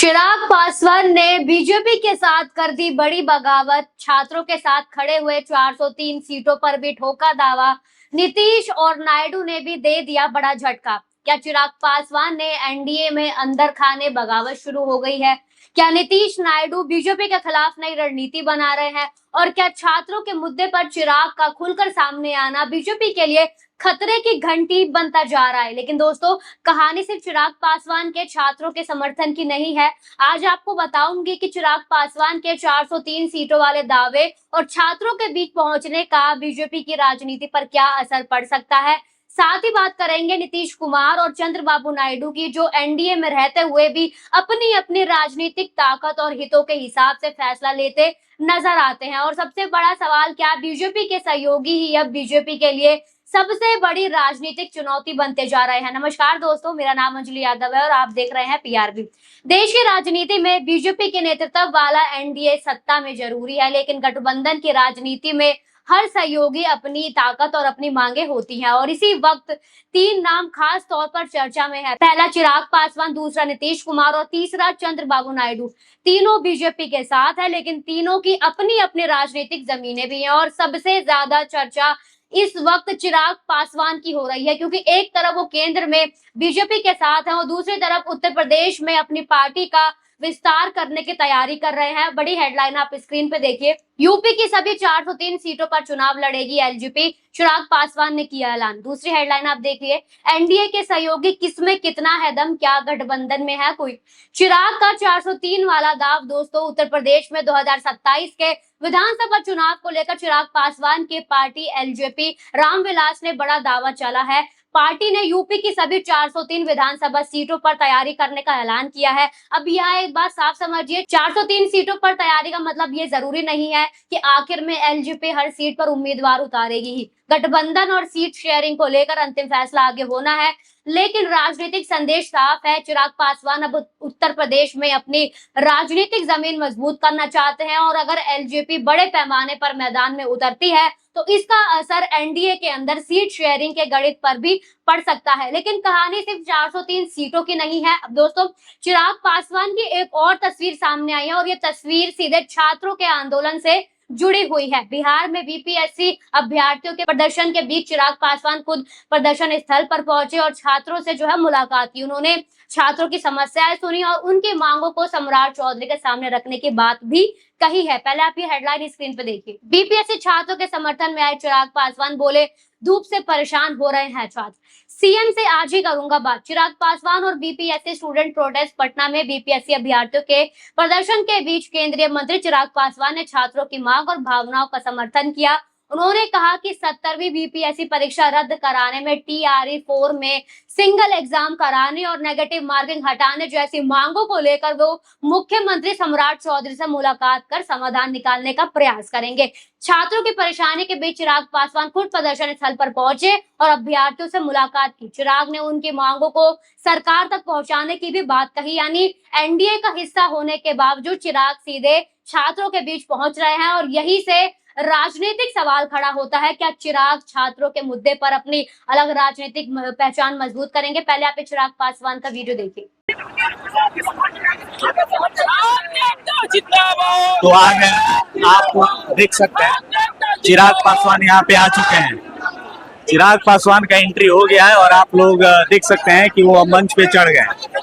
चिराग पासवान ने बीजेपी के साथ कर दी बड़ी बगावत। छात्रों के साथ खड़े हुए 403 सीटों पर भी ठोका दावा। नीतीश और नायडू ने भी दे दिया बड़ा झटका। क्या चिराग पासवान ने एनडीए में अंदर खाने बगावत शुरू हो गई है? क्या नीतीश नायडू बीजेपी के खिलाफ नई रणनीति बना रहे हैं? और क्या छात्रों के मुद्दे पर चिराग का खुलकर सामने आना बीजेपी के लिए खतरे की घंटी बनता जा रहा है? लेकिन दोस्तों, कहानी सिर्फ चिराग पासवान के छात्रों के समर्थन की नहीं है। आज आपको बताऊंगी कि चिराग पासवान के 403 सीटों वाले दावे और छात्रों के बीच पहुंचने का बीजेपी की राजनीति पर क्या असर पड़ सकता है। साथ ही बात करेंगे नीतीश कुमार और चंद्रबाबू नायडू की, जो एनडीए में रहते हुए भी अपनी अपनी राजनीतिक ताकत और हितों के हिसाब से फैसला लेते नजर आते हैं। और सबसे बड़ा सवाल, क्या बीजेपी के सहयोगी ही अब बीजेपी के लिए सबसे बड़ी राजनीतिक चुनौती बनते जा रहे हैं? नमस्कार दोस्तों, मेरा नाम अंजलि यादव है और आप देख रहे हैं पीआरबी। देश की राजनीति में बीजेपी के नेतृत्व वाला एनडीए सत्ता में जरूरी है, लेकिन गठबंधन की राजनीति में हर सहयोगी अपनी ताकत और अपनी मांगे होती हैं। और इसी वक्त तीन नाम खास तौर पर चर्चा में है। पहला चिराग पासवान, दूसरा नीतीश कुमार और तीसरा चंद्रबाबू नायडू। तीनों बीजेपी के साथ है, लेकिन तीनों की अपनी अपनी राजनीतिक जमीनें भी हैं। और सबसे ज्यादा चर्चा इस वक्त चिराग पासवान की हो रही है, क्योंकि एक तरफ वो केंद्र में बीजेपी के साथ हैं और दूसरी तरफ उत्तर प्रदेश में अपनी पार्टी का विस्तार करने की तैयारी कर रहे हैं। बड़ी हेडलाइन आप स्क्रीन पे देखिए। यूपी की सभी 403 सीटों पर चुनाव लड़ेगी एलजेपी, चिराग पासवान ने किया ऐलान। दूसरी हेडलाइन आप देखिए, एनडीए के सहयोगी किसमें कितना है दम, क्या गठबंधन में है कोई? चिराग का 403 वाला दाव दोस्तों, उत्तर प्रदेश में 2027 के विधानसभा चुनाव को लेकर चिराग पासवान की पार्टी एलजेपी रामविलास ने बड़ा दावा चला है। पार्टी ने यूपी की सभी 403 विधानसभा सीटों पर तैयारी करने का ऐलान किया है। अब यहाँ एक बात साफ समझिए, 403 सीटों पर तैयारी का मतलब ये जरूरी नहीं है कि आखिर में एलजेपी हर सीट पर उम्मीदवार उतारेगी ही। गठबंधन और सीट शेयरिंग को लेकर अंतिम फैसला आगे होना है, लेकिन राजनीतिक संदेश साफ है। चिराग पासवान अब उत्तर प्रदेश में अपनी राजनीतिक जमीन मजबूत करना चाहते हैं और अगर एलजेपी बड़े पैमाने पर मैदान में उतरती है तो इसका असर एनडीए के अंदर सीट शेयरिंग के गणित पर भी पड़ सकता है। लेकिन कहानी सिर्फ 403 सीटों की नहीं है। अब दोस्तों, चिराग पासवान की एक और तस्वीर सामने आई है और ये तस्वीर सीधे छात्रों के आंदोलन से जुड़ी हुई है। बिहार में बीपीएससी अभ्यर्थियों के प्रदर्शन के बीच चिराग पासवान खुद प्रदर्शन स्थल पर पहुंचे और छात्रों से जो है मुलाकात की। उन्होंने छात्रों की समस्याएं सुनी और उनकी मांगों को सम्राट चौधरी के सामने रखने की बात भी कही है। पहले आप ये हेडलाइन स्क्रीन पे देखिए। बीपीएससी छात्रों के समर्थन में आए चिराग पासवान बोले, धूप से परेशान हो रहे हैं छात्र, सीएम से आज ही करूंगा बात। चिराग पासवान और बीपीएससी स्टूडेंट प्रोटेस्ट पटना में बीपीएससी अभ्यर्थियों के प्रदर्शन के बीच केंद्रीय मंत्री चिराग पासवान ने छात्रों की मांग और भावनाओं का समर्थन किया। उन्होंने कहा कि 70वीं बीपीएससी परीक्षा रद्द कराने में, टीआरई 4 में सिंगल एग्जाम कराने और नेगेटिव मार्किंग हटाने जैसी मांगों को लेकर वो मुख्यमंत्री सम्राट चौधरी से मुलाकात कर समाधान निकालने का प्रयास करेंगे। छात्रों की परेशानी के बीच चिराग पासवान खुद प्रदर्शन स्थल पर पहुंचे और अभ्यर्थियों से मुलाकात की। चिराग ने उनकी मांगों को सरकार तक पहुंचाने की भी बात कही, यानी एनडीए का हिस्सा होने के बावजूद चिराग सीधे छात्रों के बीच पहुंच रहे हैं। और यही से राजनीतिक सवाल खड़ा होता है, क्या चिराग छात्रों के मुद्दे पर अपनी अलग राजनीतिक पहचान मजबूत करेंगे? पहले आप चिराग पासवान का वीडियो देखिए। तो आगे आप देख सकते हैं चिराग पासवान यहाँ पे आ चुके हैं। चिराग पासवान का एंट्री हो गया है और आप लोग देख सकते हैं कि वो मंच पे चढ़ गए।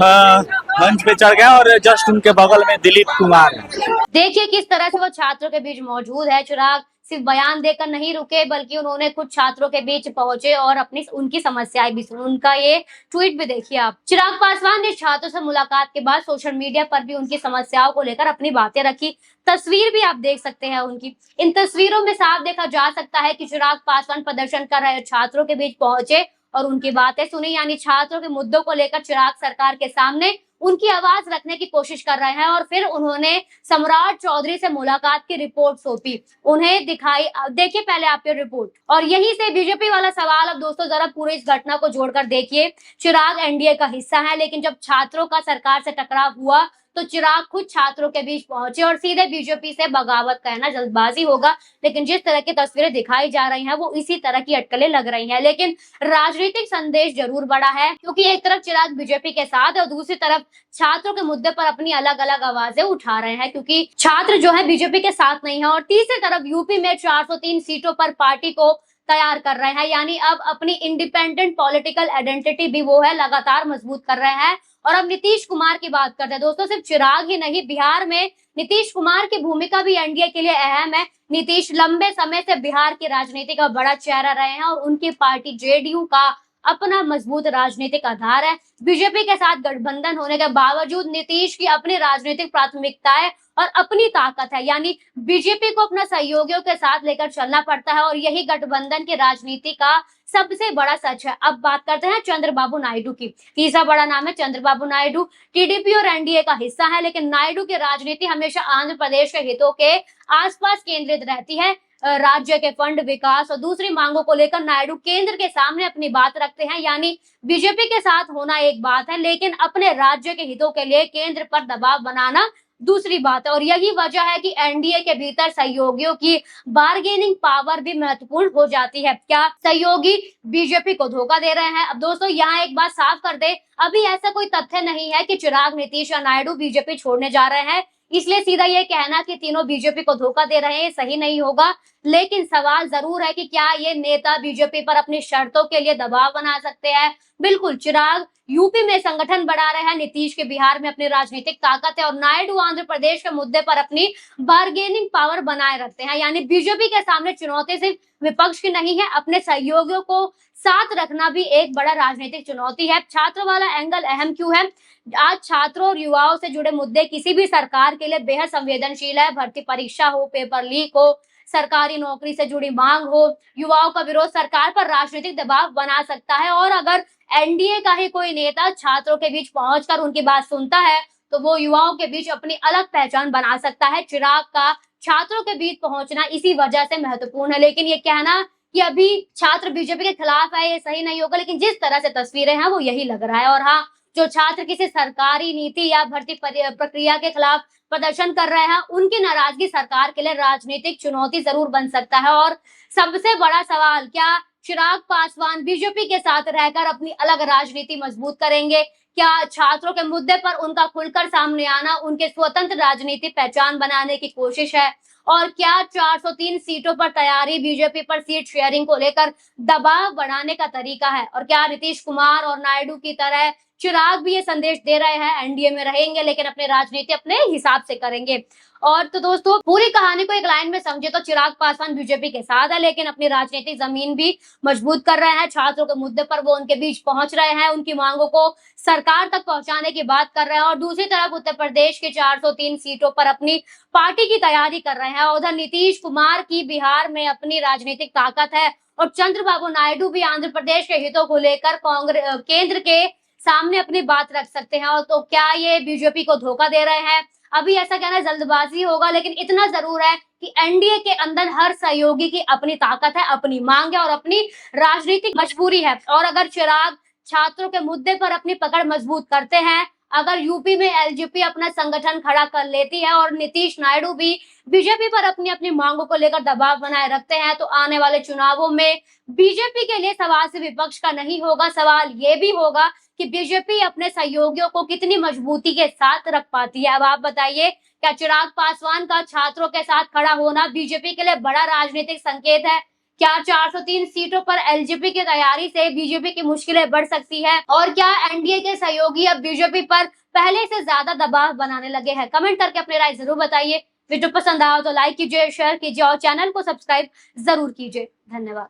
मंच पे चढ़ गया और जस्ट उनके बगल में दिलीप कुमार है। देखिए किस तरह से वो छात्रों के बीच मौजूद है। चिराग सिर्फ बयान देकर नहीं रुके, बल्कि उन्होंने खुद छात्रों के बीच पहुंचे और अपनी उनकी समस्याएं भी सुनी। उनका ये ट्वीट भी देखिए आप। चिराग पासवान ने छात्रों से मुलाकात के बाद सोशल मीडिया पर भी उनकी समस्याओं को लेकर अपनी बातें रखी। तस्वीर भी आप देख सकते हैं उनकी। इन तस्वीरों में साफ देखा जा सकता है कि चिराग पासवान प्रदर्शन कर रहे छात्रों के बीच पहुंचे और उनकी बातें सुनी, यानी छात्रों के मुद्दों को लेकर चिराग सरकार के सामने उनकी आवाज रखने की कोशिश कर रहे हैं। और फिर उन्होंने सम्राट चौधरी से मुलाकात की रिपोर्ट सौंपी, उन्हें दिखाई। देखिए पहले आप ये रिपोर्ट। और यही से बीजेपी वाला सवाल। अब दोस्तों जरा पूरी इस घटना को जोड़कर देखिए। चिराग एनडीए का हिस्सा है, लेकिन जब छात्रों का सरकार से टकराव हुआ तो चिराग खुद छात्रों के बीच पहुंचे और सीधे बीजेपी से बगावत कहना जल्दबाजी होगा, लेकिन जिस तरह की तस्वीरें दिखाई जा रही हैं वो इसी तरह की अटकलें लग रही हैं। लेकिन राजनीतिक संदेश जरूर बड़ा है, क्योंकि एक तरफ चिराग बीजेपी के साथ है और दूसरी तरफ छात्रों के मुद्दे पर अपनी अलग अलग आवाजें उठा रहे हैं, क्योंकि छात्र जो है बीजेपी के साथ नहीं है। और तीसरी तरफ यूपी में 403 सीटों पर पार्टी को तैयार कर रहे हैं, यानी अब अपनी इंडिपेंडेंट पॉलिटिकल आइडेंटिटी भी वो है लगातार मजबूत कर रहे हैं। और अब नीतीश कुमार की बात करते हैं दोस्तों, सिर्फ चिराग ही नहीं, बिहार में नीतीश कुमार की भूमिका भी एनडीए के लिए अहम है। नीतीश लंबे समय से बिहार की राजनीति का बड़ा चेहरा रहे हैं और उनकी पार्टी जेडीयू का अपना मजबूत राजनीतिक आधार है। बीजेपी के साथ गठबंधन होने के बावजूद नीतीश की अपनी राजनीतिक प्राथमिकताएं और अपनी ताकत है, यानी बीजेपी को अपना सहयोगियों के साथ लेकर चलना पड़ता है और यही गठबंधन की राजनीति का सबसे बड़ा सच है। अब बात करते हैं चंद्रबाबू नायडू की। तीसरा बड़ा नाम है चंद्रबाबू नायडू। टीडीपी और एनडीए का हिस्सा है, लेकिन नायडू की राजनीति हमेशा आंध्र प्रदेश के हितों के आसपास केंद्रित रहती है। राज्य के फंड, विकास और दूसरी मांगों को लेकर नायडू केंद्र के सामने अपनी बात रखते हैं, यानी बीजेपी के साथ होना एक बात है, लेकिन अपने राज्य के हितों के लिए केंद्र पर दबाव बनाना दूसरी बात है। और यही वजह है कि एनडीए के भीतर सहयोगियों की बार्गेनिंग पावर भी महत्वपूर्ण हो जाती है। क्या सहयोगी बीजेपी को धोखा दे रहे हैं? अब दोस्तों यहाँ एक बात साफ कर दे, अभी ऐसा कोई तथ्य नहीं है कि चिराग, नीतीश या नायडू बीजेपी छोड़ने जा रहे हैं, इसलिए सीधा ये कहना कि तीनों बीजेपी को धोखा दे रहे हैं सही नहीं होगा। लेकिन सवाल जरूर है कि क्या ये नेता बीजेपी पर अपनी शर्तों के लिए दबाव बना सकते हैं? बिल्कुल, चिराग यूपी में संगठन बढ़ा रहे हैं, नीतीश के बिहार में अपनी राजनीतिक ताकत है और नायडू आंध्र प्रदेश के मुद्दे पर अपनी बार्गेनिंग पावर बनाए रखते हैं। यानी बीजेपी के सामने चुनौती सिर्फ विपक्ष की नहीं है, अपने सहयोगियों को साथ रखना भी एक बड़ा राजनीतिक चुनौती है। छात्रों वाला एंगल अहम क्यों है? आज छात्रों और युवाओं से जुड़े मुद्दे किसी भी सरकार के लिए बेहद संवेदनशील है। भर्ती परीक्षा हो, पेपर लीक हो, सरकारी नौकरी से जुड़ी मांग हो, युवाओं का विरोध सरकार पर राजनीतिक दबाव बना सकता है। और अगर एनडीए का ही कोई नेता छात्रों के बीच पहुंचकर उनकी बात सुनता है तो वो युवाओं के बीच अपनी अलग पहचान बना सकता है। चिराग का छात्रों के बीच पहुंचना इसी वजह से महत्वपूर्ण है। लेकिन ये कहना कि अभी छात्र बीजेपी के खिलाफ है ये सही नहीं होगा, लेकिन जिस तरह से तस्वीरें हैं वो यही लग रहा है। और हाँ, जो छात्र किसी सरकारी नीति या भर्ती प्रक्रिया के खिलाफ प्रदर्शन कर रहे हैं, उनकी नाराजगी सरकार के लिए राजनीतिक चुनौती जरूर बन सकता है। और सबसे बड़ा सवाल, क्या चिराग पासवान बीजेपी के साथ रहकर अपनी अलग राजनीति मजबूत करेंगे? क्या छात्रों के मुद्दे पर उनका खुलकर सामने आना उनके स्वतंत्र राजनीति पहचान बनाने की कोशिश है? और क्या 403 सीटों पर तैयारी बीजेपी पर सीट शेयरिंग को लेकर दबाव बढ़ाने का तरीका है? और क्या नीतीश कुमार और नायडू की तरह चिराग भी ये संदेश दे रहे हैं एनडीए में रहेंगे लेकिन अपने राजनीति अपने हिसाब से करेंगे? और तो दोस्तों, पूरी कहानी को एक लाइन में समझे तो चिराग पासवान बीजेपी के साथ है, लेकिन अपनी राजनीतिक जमीन भी मजबूत कर रहे हैं। छात्रों के मुद्दे पर वो उनके बीच पहुंच रहे हैं, उनकी मांगों को सरकार तक पहुंचाने की बात कर रहे हैं। और दूसरी तरफ उत्तर प्रदेश की 403 सीटों पर अपनी पार्टी की तैयारी कर रहे हैं। उधर नीतीश कुमार की बिहार में अपनी राजनीतिक ताकत है और चंद्रबाबू नायडू भी आंध्र प्रदेश के हितों को लेकर केंद्र के सामने अपनी बात रख सकते हैं। और तो क्या ये बीजेपी को धोखा दे रहे हैं? अभी ऐसा कहना जल्दबाजी होगा, लेकिन इतना जरूर है कि एनडीए के अंदर हर सहयोगी की अपनी ताकत है, अपनी मांग है और अपनी राजनीतिक मजबूरी है। और अगर चिराग छात्रों के मुद्दे पर अपनी पकड़ मजबूत करते हैं, अगर यूपी में एलजेपी अपना संगठन खड़ा कर लेती है और नीतीश नायडू भी बीजेपी पर अपनी अपनी मांगों को लेकर दबाव बनाए रखते हैं, तो आने वाले चुनावों में बीजेपी के लिए सवाल सिर्फ विपक्ष का नहीं होगा, सवाल ये भी होगा कि बीजेपी अपने सहयोगियों को कितनी मजबूती के साथ रख पाती है। अब आप बताइए, क्या चिराग पासवान का छात्रों के साथ खड़ा होना बीजेपी के लिए बड़ा राजनीतिक संकेत है? क्या 403 सीटों पर एलजेपी की तैयारी से बीजेपी की मुश्किलें बढ़ सकती है? और क्या एनडीए के सहयोगी अब बीजेपी पर पहले से ज्यादा दबाव बनाने लगे हैं? कमेंट करके अपनी राय जरूर बताइए। वीडियो पसंद आया तो लाइक कीजिए, शेयर कीजिए और चैनल को सब्सक्राइब जरूर कीजिए। धन्यवाद।